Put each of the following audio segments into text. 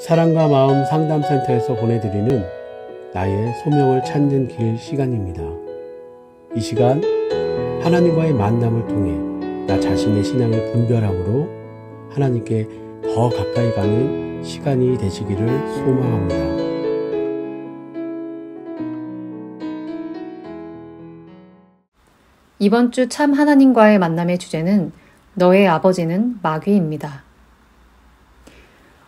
사랑과 마음 상담센터에서 보내드리는 나의 소명을 찾는 길 시간입니다. 이 시간 하나님과의 만남을 통해 나 자신의 신앙을 분별함으로 하나님께 더 가까이 가는 시간이 되시기를 소망합니다. 이번 주 참 하나님과의 만남의 주제는 너의 아버지는 마귀입니다.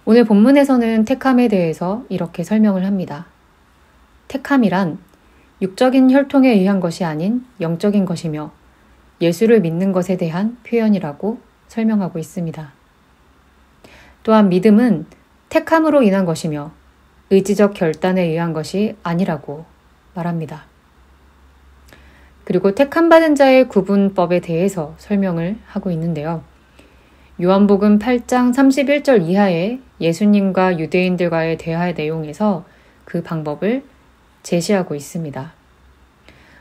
오늘 본문에서는 택함에 대해서 이렇게 설명을 합니다. 택함이란 육적인 혈통에 의한 것이 아닌 영적인 것이며 예수를 믿는 것에 대한 표현이라고 설명하고 있습니다. 또한 믿음은 택함으로 인한 것이며 의지적 결단에 의한 것이 아니라고 말합니다. 그리고 택함받은 자의 구분법에 대해서 설명을 하고 있는데요. 요한복음 8장 31절 이하의 예수님과 유대인들과의 대화 내용에서 그 방법을 제시하고 있습니다.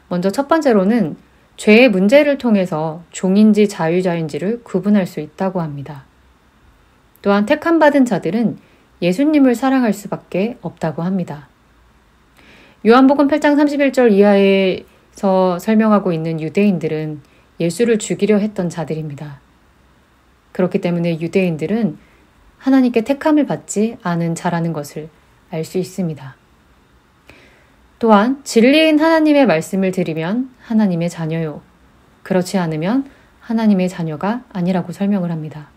먼저 첫 번째로는 죄의 문제를 통해서 종인지 자유자인지를 구분할 수 있다고 합니다. 또한 택함받은 자들은 예수님을 사랑할 수밖에 없다고 합니다. 요한복음 8장 31절 이하에서 설명하고 있는 유대인들은 예수를 죽이려 했던 자들입니다. 그렇기 때문에 유대인들은 하나님께 택함을 받지 않은 자라는 것을 알 수 있습니다. 또한 진리인 하나님의 말씀을 들으면 하나님의 자녀요. 그렇지 않으면 하나님의 자녀가 아니라고 설명을 합니다.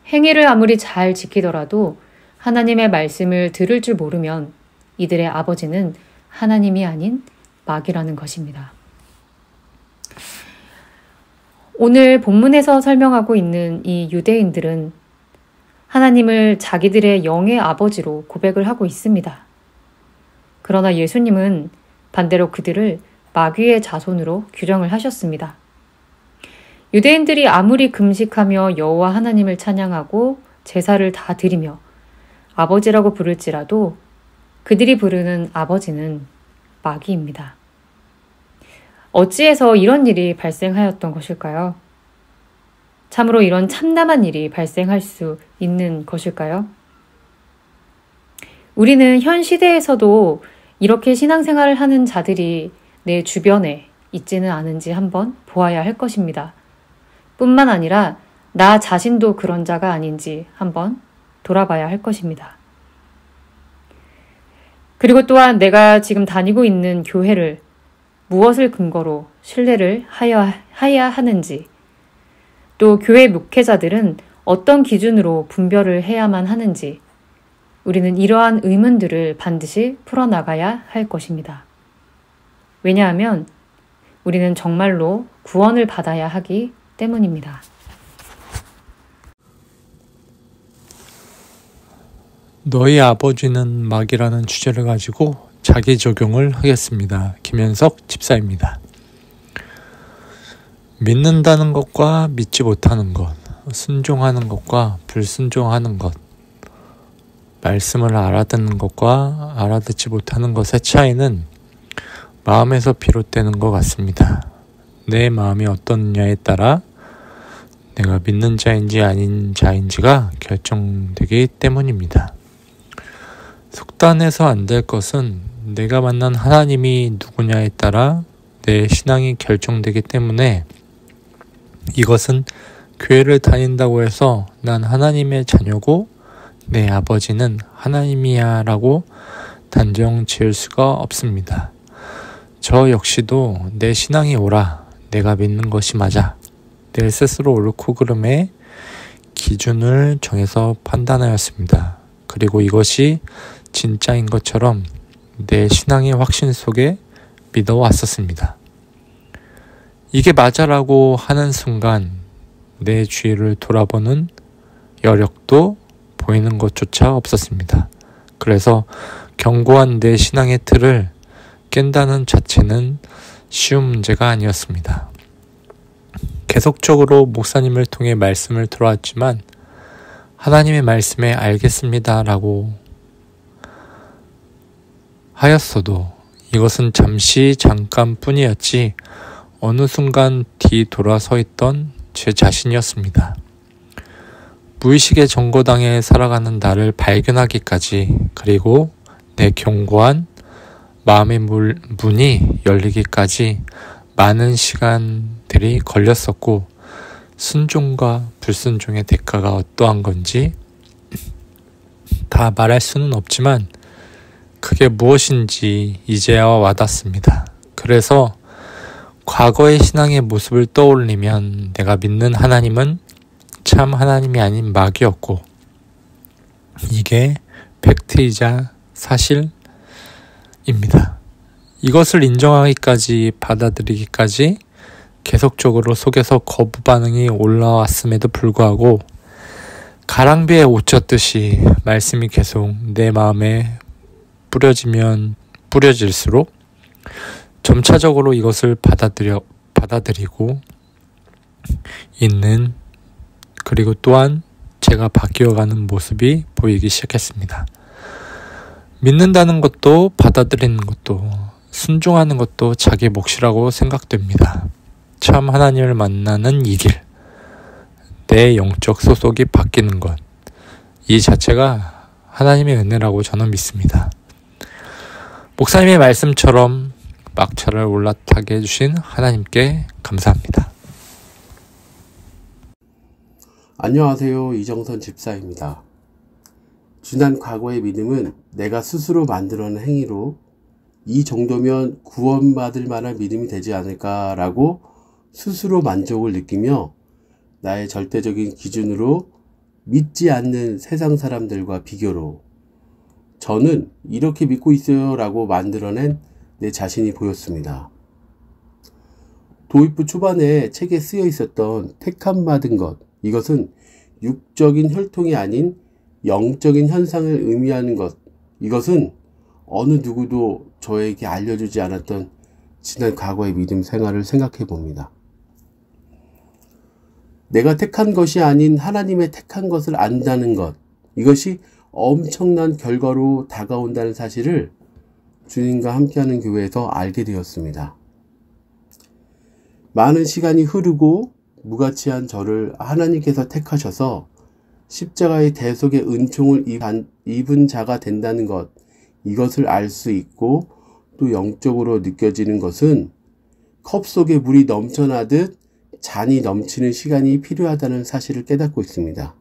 행위를 아무리 잘 지키더라도 하나님의 말씀을 들을 줄 모르면 이들의 아버지는 하나님이 아닌 마귀라는 것입니다. 오늘 본문에서 설명하고 있는 이 유대인들은 하나님을 자기들의 영의 아버지로 고백을 하고 있습니다. 그러나 예수님은 반대로 그들을 마귀의 자손으로 규정을 하셨습니다. 유대인들이 아무리 금식하며 여호와 하나님을 찬양하고 제사를 다 드리며 아버지라고 부를지라도 그들이 부르는 아버지는 마귀입니다. 어찌해서 이런 일이 발생하였던 것일까요? 참으로 이런 참담한 일이 발생할 수 있는 것일까요? 우리는 현 시대에서도 이렇게 신앙생활을 하는 자들이 내 주변에 있지는 않은지 한번 보아야 할 것입니다. 뿐만 아니라 나 자신도 그런 자가 아닌지 한번 돌아봐야 할 것입니다. 그리고 또한 내가 지금 다니고 있는 교회를 무엇을 근거로 신뢰를 하여야 하는지, 또 교회 목회자들은 어떤 기준으로 분별을 해야만 하는지, 우리는 이러한 의문들을 반드시 풀어나가야 할 것입니다. 왜냐하면 우리는 정말로 구원을 받아야 하기 때문입니다. 너희 아버지는 마귀라는 주제를 가지고 자기 적용을 하겠습니다. 김현석 집사입니다. 믿는다는 것과 믿지 못하는 것, 순종하는 것과 불순종하는 것, 말씀을 알아듣는 것과 알아듣지 못하는 것의 차이는 마음에서 비롯되는 것 같습니다. 내 마음이 어떻느냐에 따라 내가 믿는 자인지 아닌 자인지가 결정되기 때문입니다. 속단해서 안 될 것은 내가 만난 하나님이 누구냐에 따라 내 신앙이 결정되기 때문에 이것은 교회를 다닌다고 해서 난 하나님의 자녀고 내 아버지는 하나님이야 라고 단정 지을 수가 없습니다. 저 역시도 내 신앙이 옳아, 내가 믿는 것이 맞아, 내 스스로 옳고 그름의 기준을 정해서 판단하였습니다. 그리고 이것이 진짜인 것처럼 내 신앙의 확신 속에 믿어왔었습니다. 이게 맞아라고 하는 순간 내 주위를 돌아보는 여력도 보이는 것조차 없었습니다. 그래서 견고한 내 신앙의 틀을 깬다는 자체는 쉬운 문제가 아니었습니다. 계속적으로 목사님을 통해 말씀을 들어왔지만 하나님의 말씀에 알겠습니다 라고 하였어도 이것은 잠깐뿐이었지 어느 순간 뒤돌아서 있던 제 자신이었습니다. 무의식의 정거당에 살아가는 나를 발견하기까지, 그리고 내 견고한 마음의 문이 열리기까지 많은 시간들이 걸렸었고, 순종과 불순종의 대가가 어떠한 건지 다 말할 수는 없지만 그게 무엇인지 이제야 와닿습니다. 그래서 과거의 신앙의 모습을 떠올리면 내가 믿는 하나님은 참 하나님이 아닌 마귀였고, 이게 팩트이자 사실입니다. 이것을 인정하기까지, 받아들이기까지 계속적으로 속에서 거부 반응이 올라왔음에도 불구하고 가랑비에 옷 젖듯이 말씀이 계속 내 마음에 뿌려질수록 점차적으로 이것을 받아들이고 있는, 그리고 또한 제가 바뀌어가는 모습이 보이기 시작했습니다. 믿는다는 것도, 받아들이는 것도, 순종하는 것도 자기 몫이라고 생각됩니다. 참 하나님을 만나는 이 길, 내 영적 소속이 바뀌는 것, 이 자체가 하나님의 은혜라고 저는 믿습니다. 목사님의 말씀처럼 막차를 올라타게 해주신 하나님께 감사합니다. 안녕하세요. 이정선 집사입니다. 지난 과거의 믿음은 내가 스스로 만들어낸 행위로 이 정도면 구원받을 만한 믿음이 되지 않을까라고 스스로 만족을 느끼며 나의 절대적인 기준으로 믿지 않는 세상 사람들과 비교로 저는 이렇게 믿고 있어요 라고 만들어낸 내 자신이 보였습니다. 도입부 초반에 책에 쓰여 있었던 택함 받은 것, 이것은 육적인 혈통이 아닌 영적인 현상을 의미하는 것, 이것은 어느 누구도 저에게 알려주지 않았던 지난 과거의 믿음 생활을 생각해 봅니다. 내가 택한 것이 아닌 하나님의 택한 것을 안다는 것, 이것이 엄청난 결과로 다가온다는 사실을 주님과 함께하는 교회에서 알게 되었습니다. 많은 시간이 흐르고 무가치한 저를 하나님께서 택하셔서 십자가의 대속의 은총을 입은 자가 된다는 것, 이것을 알 수 있고 또 영적으로 느껴지는 것은 컵 속에 물이 넘쳐나듯 잔이 넘치는 시간이 필요하다는 사실을 깨닫고 있습니다.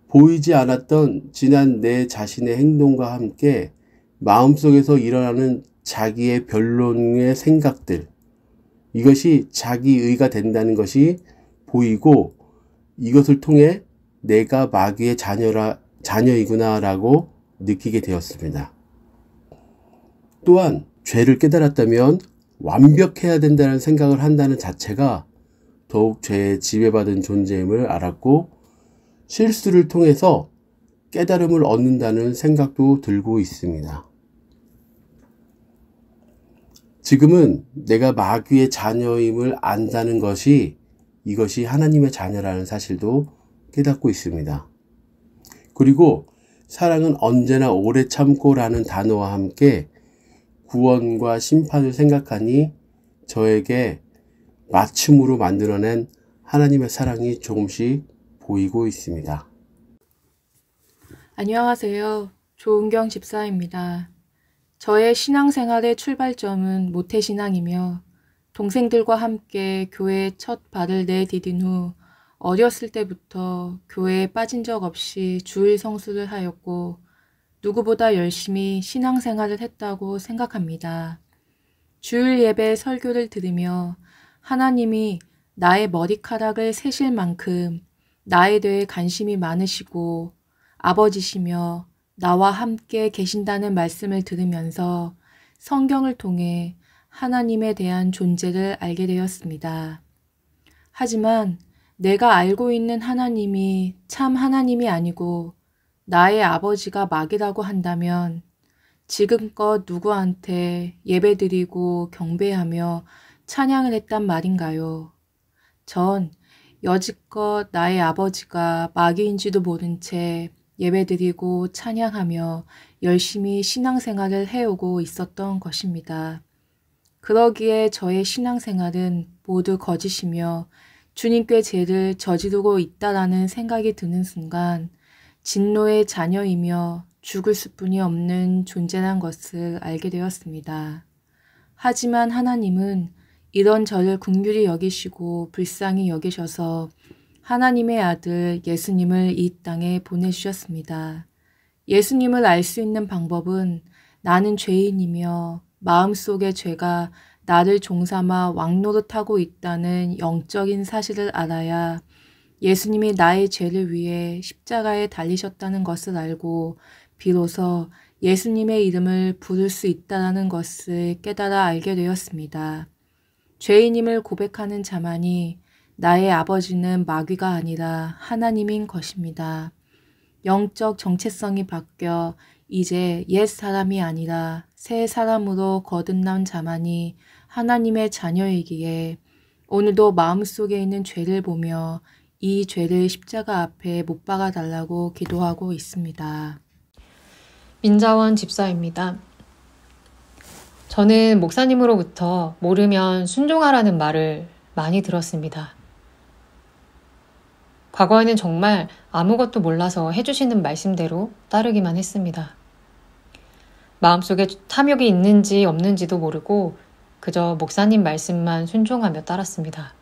보이지 않았던 지난 내 자신의 행동과 함께 마음속에서 일어나는 자기의 변론의 생각들, 이것이 자기의가 된다는 것이 보이고 이것을 통해 내가 마귀의 자녀이구나 라고 느끼게 되었습니다. 또한 죄를 깨달았다면 완벽해야 된다는 생각을 한다는 자체가 더욱 죄에 지배받은 존재임을 알았고 실수를 통해서 깨달음을 얻는다는 생각도 들고 있습니다. 지금은 내가 마귀의 자녀임을 안다는 것이 이것이 하나님의 자녀라는 사실도 깨닫고 있습니다. 그리고 사랑은 언제나 오래 참고라는 단어와 함께 구원과 심판을 생각하니 저에게 맞춤으로 만들어낸 하나님의 사랑이 조금씩 보이고 있습니다. 안녕하세요. 조은경 집사입니다. 저의 신앙생활의 출발점은 모태신앙이며 동생들과 함께 교회에 첫 발을 내디딘 후 어렸을 때부터 교회에 빠진 적 없이 주일 성수를 하였고 누구보다 열심히 신앙생활을 했다고 생각합니다. 주일 예배 설교를 들으며 하나님이 나의 머리카락을 세실 만큼 나에 대해 관심이 많으시고 아버지시며 나와 함께 계신다는 말씀을 들으면서 성경을 통해 하나님에 대한 존재를 알게 되었습니다. 하지만 내가 알고 있는 하나님이 참 하나님이 아니고 나의 아버지가 마귀라고 한다면 지금껏 누구한테 예배드리고 경배하며 찬양을 했단 말인가요? 전 여지껏 나의 아버지가 마귀인지도 모른 채 예배드리고 찬양하며 열심히 신앙생활을 해오고 있었던 것입니다. 그러기에 저의 신앙생활은 모두 거짓이며 주님께 죄를 저지르고 있다라는 생각이 드는 순간 진노의 자녀이며 죽을 수뿐이 없는 존재란 것을 알게 되었습니다. 하지만 하나님은 이런 저를 긍휼히 여기시고 불쌍히 여기셔서 하나님의 아들 예수님을 이 땅에 보내주셨습니다. 예수님을 알 수 있는 방법은 나는 죄인이며 마음속의 죄가 나를 종삼아 왕노릇하고 있다는 영적인 사실을 알아야 예수님이 나의 죄를 위해 십자가에 달리셨다는 것을 알고 비로소 예수님의 이름을 부를 수 있다는 것을 깨달아 알게 되었습니다. 죄인임을 고백하는 자만이 나의 아버지는 마귀가 아니라 하나님인 것입니다. 영적 정체성이 바뀌어 이제 옛 사람이 아니라 새 사람으로 거듭난 자만이 하나님의 자녀이기에 오늘도 마음속에 있는 죄를 보며 이 죄를 십자가 앞에 못 박아 달라고 기도하고 있습니다. 민자원 집사입니다. 저는 목사님으로부터 모르면 순종하라는 말을 많이 들었습니다. 과거에는 정말 아무것도 몰라서 해주시는 말씀대로 따르기만 했습니다. 마음속에 탐욕이 있는지 없는지도 모르고 그저 목사님 말씀만 순종하며 따랐습니다.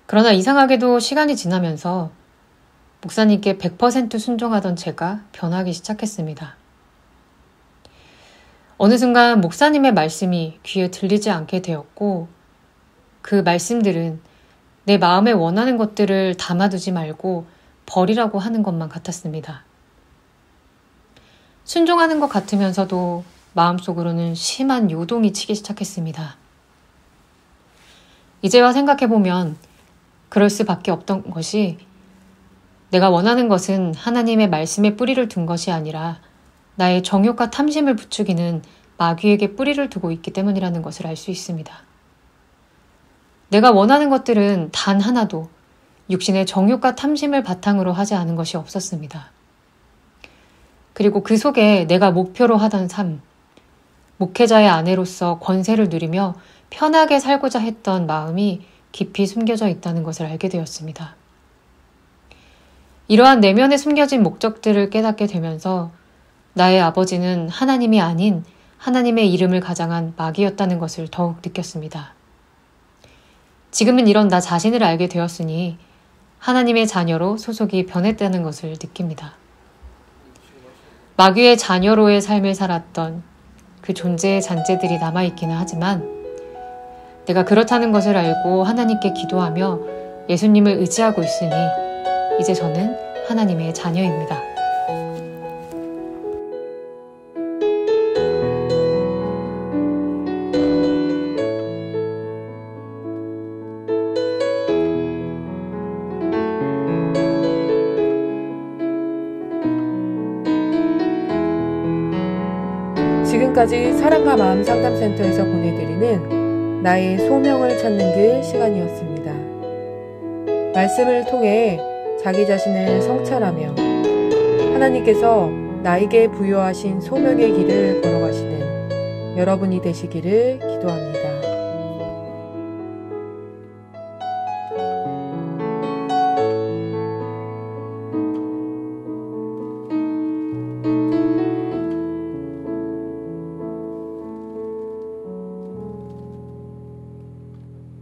그러나 이상하게도 시간이 지나면서 목사님께 100% 순종하던 제가 변하기 시작했습니다. 어느 순간 목사님의 말씀이 귀에 들리지 않게 되었고 그 말씀들은 내 마음에 원하는 것들을 담아두지 말고 버리라고 하는 것만 같았습니다. 순종하는 것 같으면서도 마음속으로는 심한 요동이 치기 시작했습니다. 이제와 생각해보면 그럴 수밖에 없던 것이 내가 원하는 것은 하나님의 말씀에 뿌리를 둔 것이 아니라 나의 정욕과 탐심을 부추기는 마귀에게 뿌리를 두고 있기 때문이라는 것을 알 수 있습니다. 내가 원하는 것들은 단 하나도 육신의 정욕과 탐심을 바탕으로 하지 않은 것이 없었습니다. 그리고 그 속에 내가 목표로 하던 삶, 목회자의 아내로서 권세를 누리며 편하게 살고자 했던 마음이 깊이 숨겨져 있다는 것을 알게 되었습니다. 이러한 내면에 숨겨진 목적들을 깨닫게 되면서 나의 아버지는 하나님이 아닌 하나님의 이름을 가장한 마귀였다는 것을 더욱 느꼈습니다. 지금은 이런 나 자신을 알게 되었으니 하나님의 자녀로 소속이 변했다는 것을 느낍니다. 마귀의 자녀로의 삶을 살았던 그 존재의 잔재들이 남아있기는 하지만 내가 그렇다는 것을 알고 하나님께 기도하며 예수님을 의지하고 있으니 이제 저는 하나님의 자녀입니다. 지금까지 사랑과 마음 상담센터에서 보내드리는 나의 소명을 찾는 길 시간이었습니다. 말씀을 통해 자기 자신을 성찰하며 하나님께서 나에게 부여하신 소명의 길을 걸어가시는 여러분이 되시기를 기도합니다.